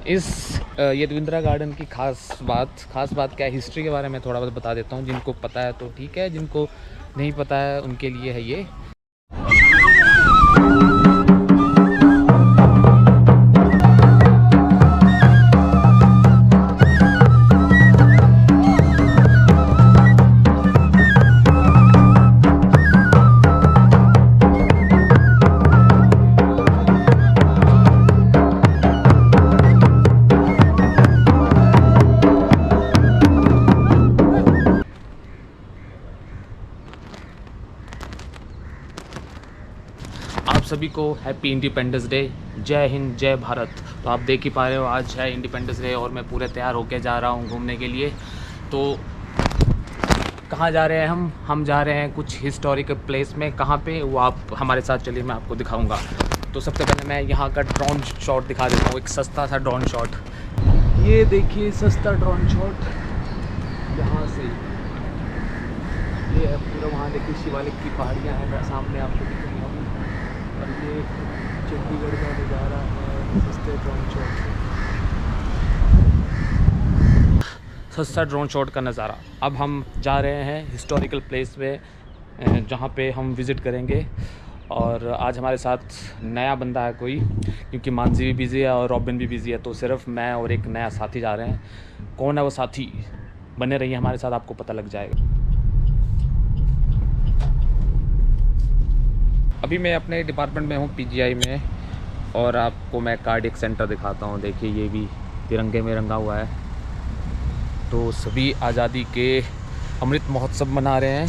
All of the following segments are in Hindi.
इस यदविंद्रा गार्डन की खास बात क्या है, हिस्ट्री के बारे में थोड़ा बहुत बता देता हूँ। जिनको पता है तो ठीक है, जिनको नहीं पता है उनके लिए है ये। आप सभी को हैप्पी इंडिपेंडेंस डे, जय हिंद जय भारत। तो आप देख ही पा रहे हो आज है इंडिपेंडेंस डे और मैं पूरे तैयार होके जा रहा हूँ घूमने के लिए। तो कहाँ जा रहे हैं हम जा रहे हैं कुछ हिस्टोरिकल प्लेस में। कहाँ पे, वो आप हमारे साथ चलिए, मैं आपको दिखाऊंगा। तो सबसे पहले मैं यहाँ का ड्रोन शॉट दिखा देता हूँ, एक सस्ता सा ड्रोन शॉट। ये देखिए सस्ता ड्रोन शॉट यहाँ से, ये है पूरा। वहाँ देखिए शिवालिक की पहाड़ियाँ हैं सामने आपको दिख रही होंगी, और ये चंडीगढ़ का नज़ारा है। सस्ते ड्रोन शॉट, सस्ता ड्रोन शॉट का नज़ारा। अब हम जा रहे हैं हिस्टोरिकल प्लेस में, जहाँ पे हम विज़िट करेंगे। और आज हमारे साथ नया बंदा है कोई, क्योंकि मानसी भी बिज़ी है और रॉबिन भी बिज़ी है, तो सिर्फ मैं और एक नया साथी जा रहे हैं। कौन है वो साथी, बने रहिए हमारे साथ, आपको पता लग जाएगा। अभी मैं अपने डिपार्टमेंट में हूँ, पीजीआई में, और आपको मैं कार्डियक सेंटर दिखाता हूँ। देखिए ये भी तिरंगे में रंगा हुआ है। तो सभी आज़ादी के अमृत महोत्सव मना रहे हैं,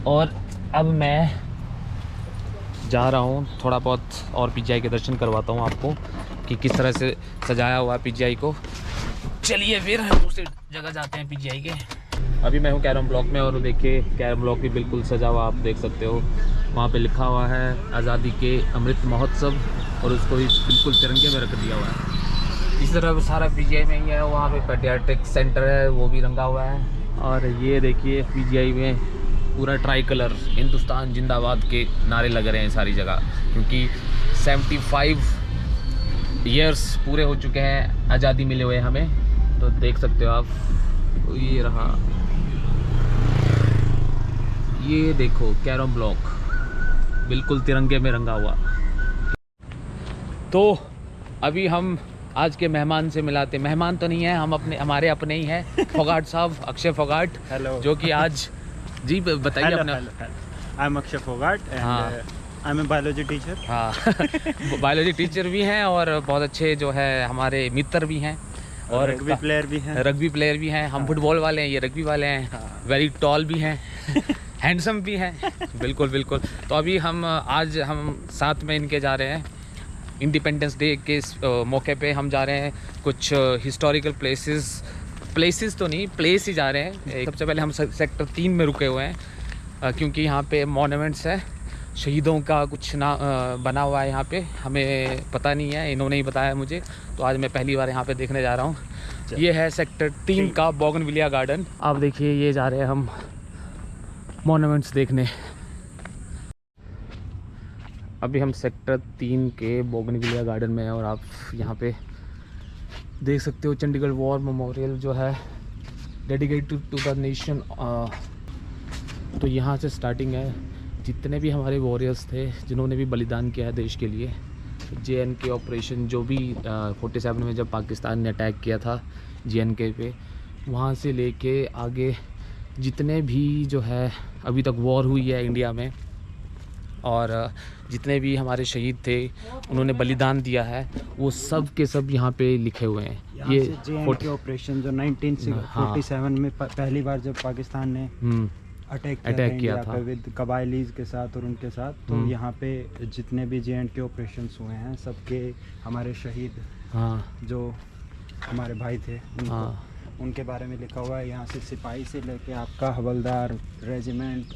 और अब मैं जा रहा हूँ थोड़ा बहुत और पीजीआई के दर्शन करवाता हूँ आपको कि किस तरह से सजाया हुआ है पीजीआई को। चलिए फिर दूसरी जगह जाते हैं पीजीआई के। अभी मैं हूँ कैरम ब्लॉक में, और देखिए कैरम ब्लॉक भी बिल्कुल सजा हुआ, आप देख सकते हो। वहाँ पे लिखा हुआ है आज़ादी के अमृत महोत्सव, और उसको भी बिल्कुल तिरंगे में रख दिया हुआ है। इस तरह सारा पीजीआई में ही है। वहाँ पे पेडियाट्रिक सेंटर है, वो भी रंगा हुआ है। और ये देखिए पीजीआई में पूरा ट्राई कलर, हिंदुस्तान जिंदाबाद के नारे लग रहे हैं सारी जगह, क्योंकि 75 ईयर्स पूरे हो चुके हैं आज़ादी मिले हुए हमें। तो देख सकते हो आप, ये रहा, ये देखो कैरम ब्लॉक बिल्कुल तिरंगे में रंगा हुआ। तो अभी हम आज के मेहमान से मिलाते, मेहमान तो नहीं है, हम हमारे अपने ही हैं, फोगाट साहब, अक्षय फोगाट। हेलो। जो कि आज, जी बताइए अपना। I am Akshay Phogat and I am a biology teacher. हाँ बायोलॉजी टीचर भी हैं, और बहुत अच्छे जो है हमारे मित्र भी हैं, और रग्बी प्लेयर भी हैं। हम फुटबॉल वाले हैं, ये रग्बी वाले हैं। वेरी टॉल भी हैं हैंडसम भी हैं। बिल्कुल बिल्कुल। तो अभी आज हम साथ में इनके जा रहे हैं इंडिपेंडेंस डे के मौके पे। हम जा रहे हैं कुछ हिस्टोरिकल प्लेसेस तो नहीं, प्लेस ही जा रहे हैं। सबसे पहले हम सेक्टर 3 में रुके हुए हैं, क्योंकि यहाँ पे मॉन्यूमेंट्स है, शहीदों का कुछ ना बना हुआ है यहाँ पे। हमें पता नहीं है, इन्होंने ही बताया मुझे, तो आज मैं पहली बार यहाँ पे देखने जा रहा हूँ। ये है सेक्टर 3 का बोगनविलिया गार्डन। आप देखिए ये जा रहे हैं हम मॉन्यूमेंट्स देखने। अभी हम सेक्टर 3 के बोगनविलिया गार्डन में हैं, और आप यहाँ पे देख सकते हो चंडीगढ़ वॉर मेमोरियल जो है, डेडिकेटेड टू द नेशन। तो यहाँ से स्टार्टिंग है। जितने भी हमारे वॉरियर्स थे जिन्होंने भी बलिदान किया है देश के लिए, JNK ऑपरेशन जो भी 47 में जब पाकिस्तान ने अटैक किया था JNK पे, वहाँ से लेके आगे जितने भी जो है अभी तक वॉर हुई है इंडिया में, और जितने भी हमारे शहीद थे उन्होंने बलिदान दिया है, वो सब के सब यहाँ पे लिखे हुए हैं। ये JNK ऑपरेशन जो 1947 में पहली बार जब पाकिस्तान ने अटैक किया था विद कबायलीज के साथ और उनके साथ, तो यहाँ पे जितने भी JNK ऑपरेशंस हुए हैं सबके हमारे शहीद, जो हमारे भाई थे, उनके बारे में लिखा हुआ है। यहाँ से सिपाही से लेके आपका हवलदार, रेजिमेंट,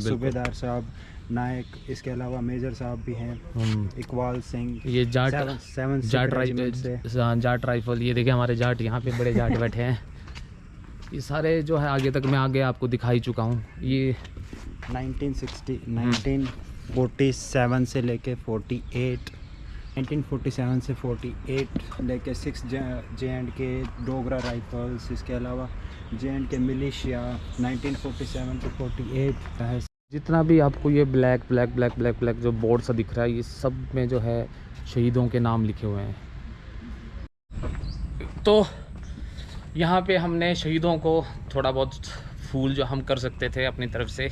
सूबेदार साहब, नायक, इसके अलावा मेजर साहब भी हैं, इकबाल सिंह, ये जाट राइफल। ये देखिए हमारे जाट, यहाँ पे बड़े जाट बैठे हैं। ये सारे जो है आगे तक मैं आगे आपको दिखा ही चुका हूँ। ये 1947 से लेके 48 1947 से 48 लेके 6 J&K डोगरा राइफल्स, इसके अलावा J&K मिलिशिया 1947 to 48 है। जितना भी आपको ये black black black black black जो बोर्ड सा दिख रहा है, ये सब में जो है शहीदों के नाम लिखे हुए हैं। तो यहाँ पे हमने शहीदों को थोड़ा बहुत फूल जो हम कर सकते थे अपनी तरफ से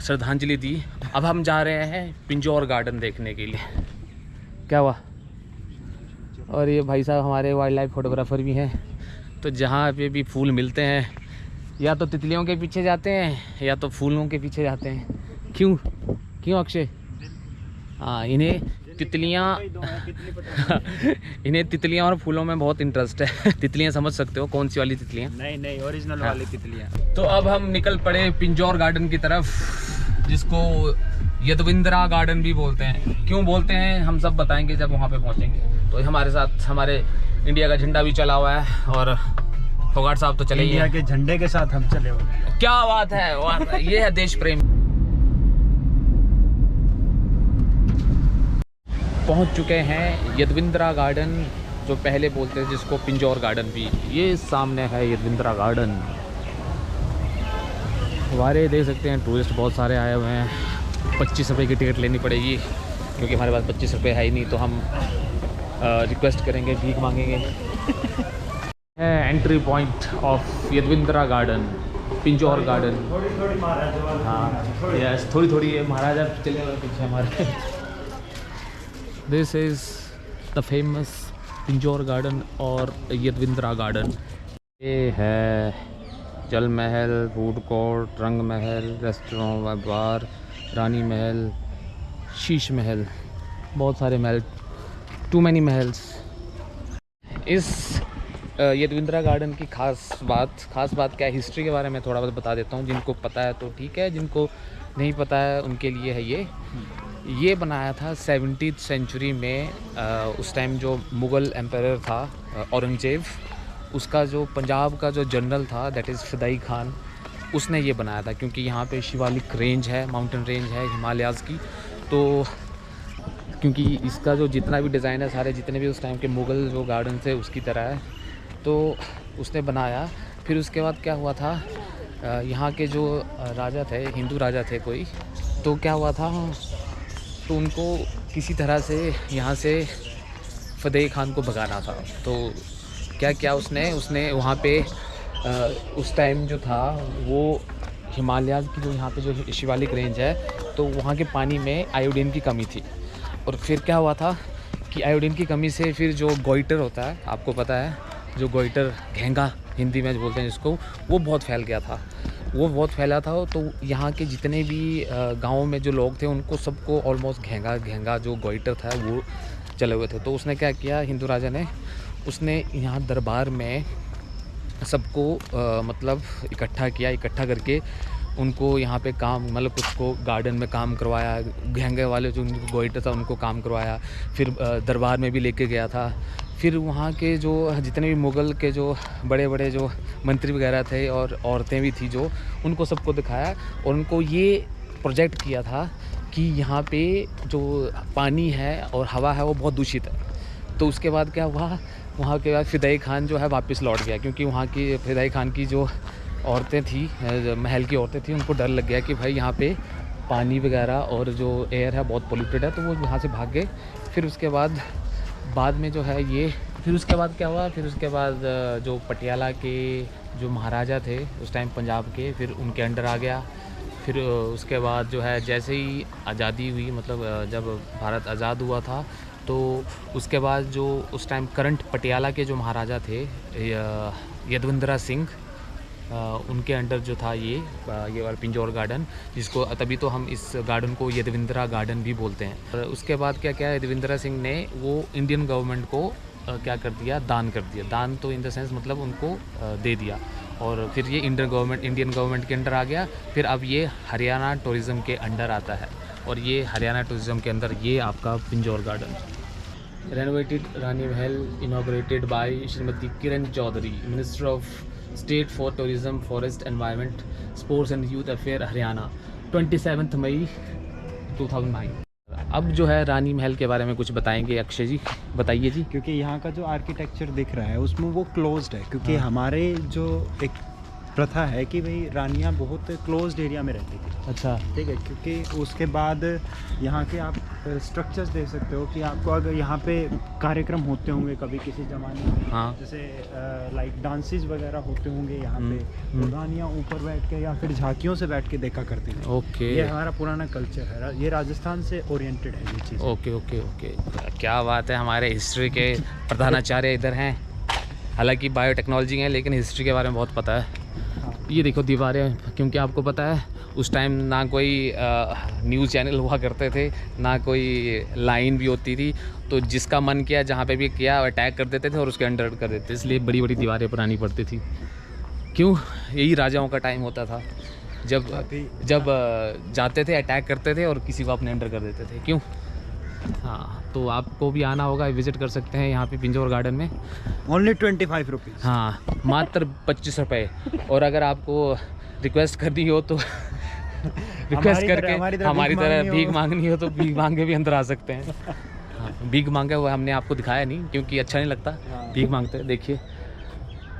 श्रद्धांजलि दी। अब हम जा रहे हैं पिंजौर गार्डन देखने के लिए। क्या हुआ? और ये भाई साहब हमारे वाइल्ड लाइफ फोटोग्राफर भी हैं। तो जहाँ पे भी फूल मिलते हैं या तो तितलियों के पीछे जाते हैं या तो फूलों के पीछे जाते हैं। क्यों क्यों अक्षय? हाँ, इन्हें तितलियाँ और फूलों में बहुत इंटरेस्ट है। तितलियाँ समझ सकते हो कौन सी वाली तितलियाँ? नहीं ओरिजिनल वाली तितलियाँ। तो अब हम निकल पड़े पिंजौर गार्डन की तरफ, जिसको यदविंद्रा गार्डन भी बोलते हैं। क्यों बोलते हैं हम सब बताएंगे जब वहाँ पे पहुँचेंगे। तो हमारे साथ हमारे इंडिया का झंडा भी चला हुआ है और फोगाट साहब तो चले ही हैं। इंडिया के झंडे के साथ हम चले हुए हैं। क्या बात है, ये है देश प्रेम। पहुंच चुके हैं यदविंद्रा गार्डन, जो पहले बोलते हैं जिसको पिंजौर गार्डन भी। ये सामने है यदविंद्रा गार्डन। हमारे देख सकते हैं टूरिस्ट बहुत सारे आए हुए हैं। 25 रुपये की टिकट लेनी पड़ेगी क्योंकि हमारे पास 25 रुपये है ही नहीं, तो हम रिक्वेस्ट करेंगे, भीख मांगेंगे। है entry point of Yadavindra garden, Pinjore garden. थोड़ी महाराजा। हाँ यस, थोड़ी महाराजा चलने वाले पीछे हमारे। This is the famous Pinjore garden और यदविंद्रा गार्डन। ये है जल महल, फूड कोर्ट, रंग महल, रेस्टोरेंट, बार, रानी महल, शीश महल, बहुत सारे महल, टू मैनी महल्स। इस यदविंद्रा गार्डन की खास बात क्या है, हिस्ट्री के बारे में थोड़ा बहुत बता देता हूँ। जिनको पता है तो ठीक है, जिनको नहीं पता है उनके लिए है ये बनाया था 17th सेंचुरी में। उस टाइम जो मुग़ल एम्पायर था औरंगज़ेब, उसका जो पंजाब का जो जनरल था दैट इज़ फ़िदाई खान, उसने ये बनाया था। क्योंकि यहाँ पे शिवालिक रेंज है, माउंटेन रेंज है हिमालयाज़ की। तो क्योंकि इसका जो जितना भी डिज़ाइन है, सारे जितने भी उस टाइम के मुग़ल जो गार्डन थे उसकी तरह है, तो उसने बनाया। फिर उसके बाद क्या हुआ था, यहाँ के जो राजा थे, हिंदू राजा थे कोई, तो क्या हुआ था, तो उनको किसी तरह से यहाँ से फ़तेह खान को भगाना था। तो क्या किया उसने वहाँ पे उस टाइम जो था वो हिमालयाज़ की जो यहाँ पे जो शिवालिक रेंज है, तो वहाँ के पानी में आयोडीन की कमी थी। और फिर क्या हुआ था कि आयोडीन की कमी से फिर जो गोइटर होता है, आपको पता है, जो गोइटर, घेंगा हिंदी में बोलते हैं जिसको, वो बहुत फैल गया था। वो बहुत फैला था। तो यहाँ के जितने भी गाँव में जो लोग थे उनको सबको ऑलमोस्ट घेंगा जो गोइटर था वो चले हुए थे। तो उसने क्या किया, हिंदू राजा ने, उसने यहाँ दरबार में सबको मतलब इकट्ठा करके उनको यहाँ पे काम, मतलब कुछ को गार्डन में काम करवाया, घेंगे वाले जो उनको गोइटर था उनको काम करवाया। फिर दरबार में भी लेके गया था। फिर वहाँ के जो जितने भी मुग़ल के जो बड़े बड़े जो मंत्री वगैरह थे और औरतें भी थी, जो उनको सबको दिखाया और उनको ये प्रोजेक्ट किया था कि यहाँ पे जो पानी है और हवा है वो बहुत दूषित है। तो उसके बाद क्या हुआ, वहाँ के बाद फ़िदाई खान जो है वापस लौट गया, क्योंकि वहाँ की फ़िदाई खान की जो औरतें थी, महल की औरतें थी, उनको डर लग गया कि भाई यहाँ पे पानी वगैरह और जो एयर है बहुत पोल्यूटेड है, तो वो यहाँ से भाग गए। फिर उसके बाद में जो है ये, फिर उसके बाद क्या हुआ, फिर उसके बाद जो पटियाला के जो महाराजा थे उस टाइम पंजाब के, फिर उनके अंडर आ गया। फिर उसके बाद जो है जैसे ही आज़ादी हुई, मतलब जब भारत आज़ाद हुआ था, तो उसके बाद जो उस टाइम करंट पटियाला के जो महाराजा थे यदविंद्रा सिंह, उनके अंडर जो था ये वाला पिंजौर गार्डन, जिसको तभी तो हम इस गार्डन को यदविंद्रा गार्डन भी बोलते हैं। और उसके बाद क्या किया, यदविंद्रा सिंह ने वो इंडियन गवर्नमेंट को क्या कर दिया, दान कर दिया। दान तो इन द सेंस मतलब उनको दे दिया। और फिर ये इंडियन गवर्नमेंट के अंडर आ गया। फिर अब ये हरियाणा टूरिज़्म के अंडर आता है, और ये हरियाणा टूरिज़्म के अंदर ये आपका Pinjore garden. Renovated Rani Mahal inaugurated by Shrimati Kiran Chaudhary, minister of state for tourism, forest, environment, sports and youth affair, Haryana, 27 May 2009। अब जो है रानी महल के बारे में कुछ बताएंगे अक्षय जी, बताइए जी। क्योंकि यहाँ का जो आर्किटेक्चर दिख रहा है उसमें वो क्लोज्ड है, क्योंकि हमारे जो एक प्रथा है कि भाई रानियाँ बहुत क्लोज्ड एरिया में रहती थी। अच्छा, ठीक है, क्योंकि उसके बाद यहाँ के आप स्ट्रक्चर्स देख सकते हो कि आपको अगर यहाँ पे कार्यक्रम होते होंगे कभी किसी ज़माने में, हाँ, जैसे लाइक डांसेस वगैरह होते होंगे यहाँ पे, तो रानियाँ ऊपर बैठ के या फिर झांकियों से बैठ के देखा करती थी। ओके, ये हमारा पुराना कल्चर है, ये राजस्थान से ओरिएंटेड है ये चीज़। ओके ओके ओके, क्या बात है। हमारे हिस्ट्री के प्रधानाचार्य इधर हैं, हालांकि बायोटेक्नोलॉजी है लेकिन हिस्ट्री के बारे में बहुत पता है। ये देखो दीवारें, क्योंकि आपको पता है उस टाइम ना कोई न्यूज़ चैनल हुआ करते थे, ना कोई लाइन भी होती थी, तो जिसका मन किया जहाँ पे भी किया अटैक कर देते थे और उसके अंडर कर देते थे, इसलिए बड़ी बड़ी दीवारें बनानी पड़ती थी। क्यों? यही राजाओं का टाइम होता था, जब जाते थे अटैक करते थे और किसी को अपने अंडर कर देते थे। क्यों? हाँ, तो आपको भी आना होगा, विज़िट कर सकते हैं यहाँ पे पिंजौर गार्डन में। Only 25 rupees. हाँ, मात्र 25 रुपये। और अगर आपको रिक्वेस्ट करनी हो तो रिक्वेस्ट करके हमारी तरह भीख मांगनी हो तो भीख मांग के भी अंदर आ सकते हैं। हाँ, भीख मांगे हुआ हमने आपको दिखाया नहीं क्योंकि अच्छा नहीं लगता भीख मांगते हैं। देखिए,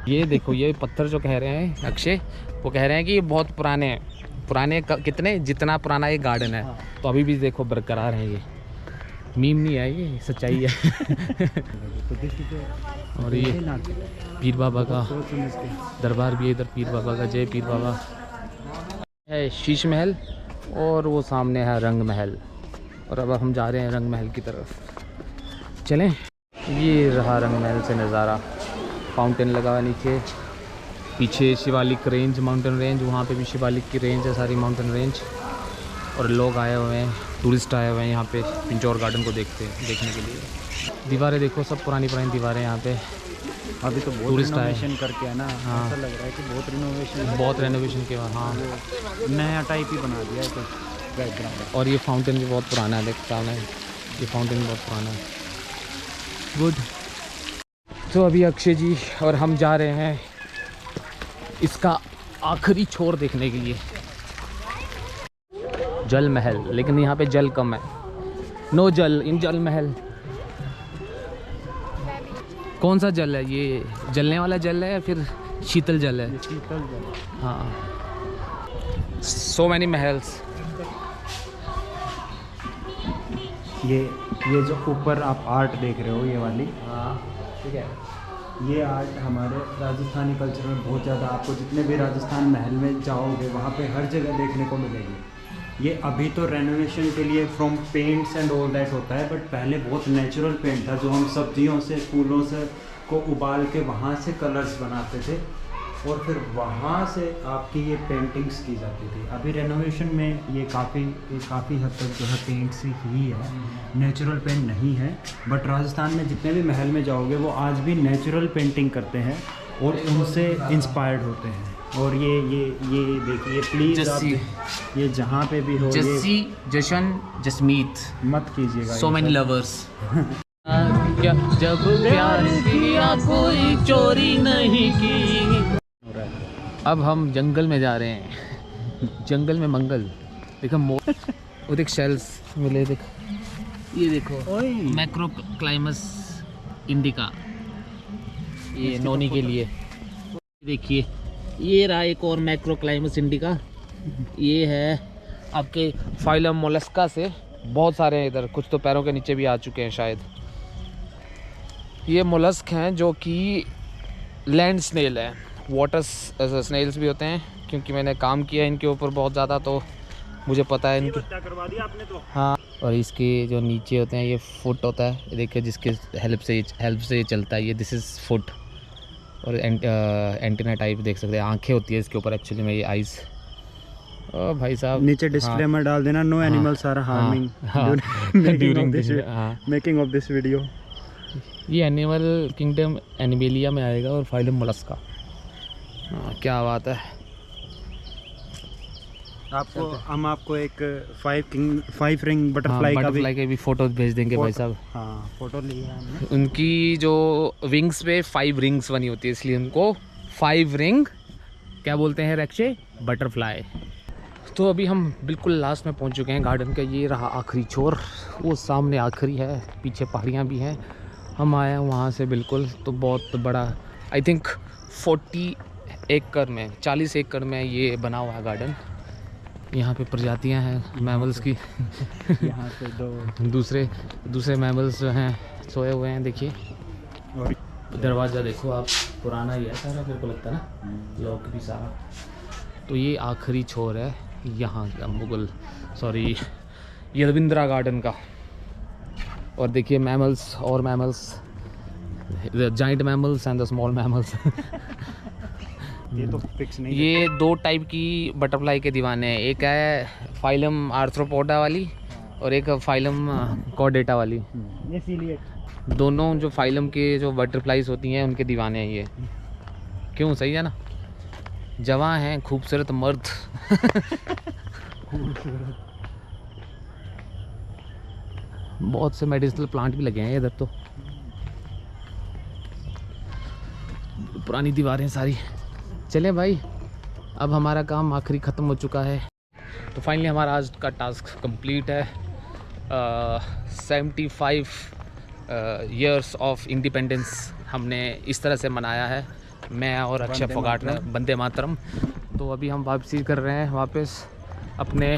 ये देखो, ये पत्थर जो कह रहे हैं अक्षय, वो कह रहे हैं कि ये बहुत पुराने हैं। पुराने कितने, जितना पुराना ये गार्डन है, तो अभी भी देखो बरकरार है। ये मीम नहीं है, ये सच्चाई है। और ये पीर बाबा का दरबार भी है इधर, पीर बाबा का, जय पीर बाबा है। शीश महल और वो सामने है रंग महल, और अब हम जा रहे हैं रंग महल की तरफ। चलें। ये रहा रंग महल से नज़ारा, फाउंटेन लगा हुआ नीचे, पीछे शिवालिक रेंज, माउंटेन रेंज, वहाँ पे भी शिवालिक की रेंज है, सारी माउंटेन रेंज। और लोग आए हुए हैं, टूरिस्ट आए हुए हैं यहाँ पे पिंजौर गार्डन को देखने के लिए। दीवारें देखो, सब पुरानी पुरानी दीवारें यहाँ पे। अभी तो बहुत टूरिस्ट आए करके है ना। हाँ, ऐसा लग रहा है कि बहुत रेनोवेशन के बाद, हाँ, नया टाइप ही बना दिया है कुछ बैकग्राउंड। और ये फाउंटेन भी बहुत पुराना है, देखता है ये फाउंटेन भी बहुत पुराना है। गुड। तो अभी अक्षय जी और हम जा रहे हैं इसका आखिरी छोर देखने के लिए, जल महल। लेकिन यहाँ पे जल कम है, नो जल इन जल महल। कौन सा जल है ये? जलने वाला जल है या फिर शीतल जल है? शीतल जल। हाँ, सो मैनी महल्स। ये जो ऊपर आप आर्ट देख रहे हो, ये वाली, हाँ ठीक है, ये आर्ट हमारे राजस्थानी कल्चर में बहुत ज़्यादा, आपको जितने भी राजस्थान महल में जाओगे वहाँ पे हर जगह देखने को मिलेगी। ये अभी तो रेनोवेशन के लिए from paints and all that होता है, बट पहले बहुत नेचुरल पेंट था, जो हम सब्जियों से, फूलों से को उबाल के वहाँ से कलर्स बनाते थे और फिर वहाँ से आपकी ये पेंटिंग्स की जाती थी। अभी रेनोवेशन में ये काफ़ी हद तक जो है पेंट्स ही है, नेचुरल पेंट नहीं है। बट राजस्थान में जितने भी महल में जाओगे वो आज भी नेचुरल पेंटिंग करते हैं और उनसे इंस्पायर्ड होते हैं। और ये देखिए प्लीज़, आप ये जहाँ पे भी हो, जस्सी, जशन, जसमीत मत कीजिएगा। So many lovers. क्या जब प्यार किया कोई चोरी नहीं की। अब हम जंगल में जा रहे हैं, जंगल में मंगल। देखो वो देख शेल्स मिले, देख ये देखो मैक्रोक्लाइमस इंडिका, ये नोनी के लिए। देखिए ये रहा एक और मैक्रोक्लाइमस इंडिका, ये है आपके फाइलम मोलस्का से। बहुत सारे हैं इधर, कुछ तो पैरों के नीचे भी आ चुके हैं शायद। ये मोलस्क हैं जो कि लैंड स्नेल है, वाटर स्नेल्स भी होते हैं, क्योंकि मैंने काम किया इनके ऊपर बहुत ज़्यादा, तो मुझे पता है इनके। करवा दिया आपने तो। हाँ, और इसके जो नीचे होते हैं ये फुट होता है, देखिए जिसके हेल्प से ये चलता है, ये दिस इज़ फुट। और एंटीना टाइप देख सकते हैं, आंखें होती है इसके ऊपर एक्चुअली में, ये आइज़। ओ भाई साहब, नीचे डिस्क्लेमर डाल देना, no animals are harming during making of this video. ये एनिमल किंगडम एनिमेलिया में आएगा और फाइलम मोलस्का। क्या बात है। हम आपको एक 5 रिंग बटरफ्लाई के भी फोटो भेज देंगे भाई साहब। हाँ, फोटो लिए हमने। उनकी जो विंग्स पे 5 रिंग्स बनी होती है, इसलिए उनको 5 रिंग क्या बोलते हैं रक्षे, बटरफ्लाई। तो अभी हम बिल्कुल लास्ट में पहुंच चुके हैं गार्डन का। ये रहा आखिरी छोर, वो सामने आखिरी है, पीछे पहाड़ियाँ भी हैं। हम आए हैं वहाँ से बिल्कुल। तो बहुत बड़ा, आई थिंक 40 एकड़ में, 40 एकड़ में ये बना हुआ है गार्डन। यहाँ पे प्रजातियाँ हैं मैमल्स की। यहाँ से दो दूसरे मैमल्स जो हैं सोए हुए हैं। देखिए और दरवाज़ा देखो आप, पुराना ही है सारा, मेरे को लगता है ना, लॉक भी सारा। तो ये आखिरी छोर है यहाँ का मुगल, सॉरी, ये रविंद्रा गार्डन का। और देखिए मैमल्स और mammals, the giant mammals and the small mammals. ये तो फिक्स नहीं। ये 2 टाइप की बटरफ्लाई के दीवाने हैं, एक है फाइलम आर्थ्रोपोडा वाली और एक फाइलम कॉर्डेटा वाली। इसीलिए दोनों जो फाइलम के जो बटरफ्लाइज होती हैं उनके दीवाने हैं ये। क्यों, सही है ना? जवां हैं, खूबसूरत मर्द। बहुत से मेडिसिनल प्लांट भी लगे हैं इधर। तो पुरानी दीवारें सारी। चले भाई, अब हमारा काम आखिरी ख़त्म हो चुका है। तो फाइनली हमारा आज का टास्क कंप्लीट है। 75 ईयर्स ऑफ इंडिपेंडेंस हमने इस तरह से मनाया है, मैं और अक्षय फोगाट ने, वंदे मातरम। तो अभी हम वापसी कर रहे हैं वापस अपने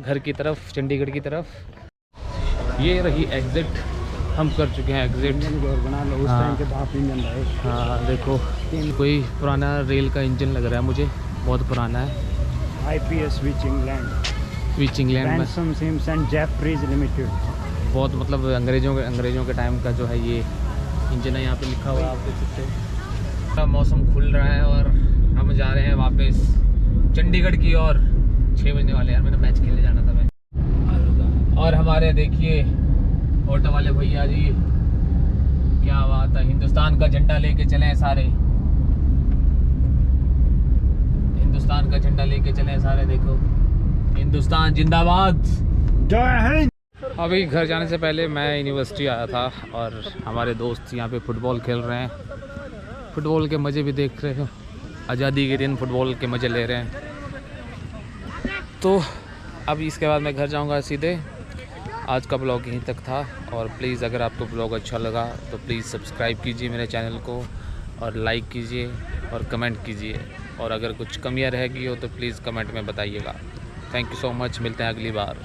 घर की तरफ, चंडीगढ़ की तरफ। ये रही एग्ज़िट, हम कर चुके हैं एग्ज़िट। बना लो, उस टाइम के भाप इंजन रहे। हाँ देखो, कोई पुराना रेल का इंजन लग रहा है मुझे, बहुत पुराना है। IPS विच इंग्लैंड में Ransomes Sims and Jefferies limited. बहुत मतलब अंग्रेज़ों के टाइम का जो है ये इंजन है। यहाँ पे लिखा हुआ है, आप देख सकते हो। मौसम खुल रहा है और हम जा रहे हैं वापस चंडीगढ़ की ओर। 6 बजने वाले यार, मैंने मैच खेलने जाना था मैं। और हमारे देखिए ऑटो वाले भैया जी, क्या बात है, हिंदुस्तान का झंडा लेके चले सारे, हिंदुस्तान का झंडा लेके चले सारे। देखो, हिंदुस्तान जिंदाबाद, जय हिंद। अभी घर जाने से पहले मैं यूनिवर्सिटी आया था और हमारे दोस्त यहाँ पे फुटबॉल खेल रहे हैं। फुटबॉल के मज़े भी देख रहे हो, आज़ादी के दिन फुटबॉल के मज़े ले रहे हैं। तो अभी इसके बाद मैं घर जाऊँगा सीधे। आज का ब्लॉग यहीं तक था। और प्लीज़ अगर आपको ब्लॉग अच्छा लगा तो प्लीज़ सब्सक्राइब कीजिए मेरे चैनल को और लाइक कीजिए और कमेंट कीजिए। और अगर कुछ कमियां रहेगी हो तो प्लीज़ कमेंट में बताइएगा। थैंक यू सो मच, मिलते हैं अगली बार।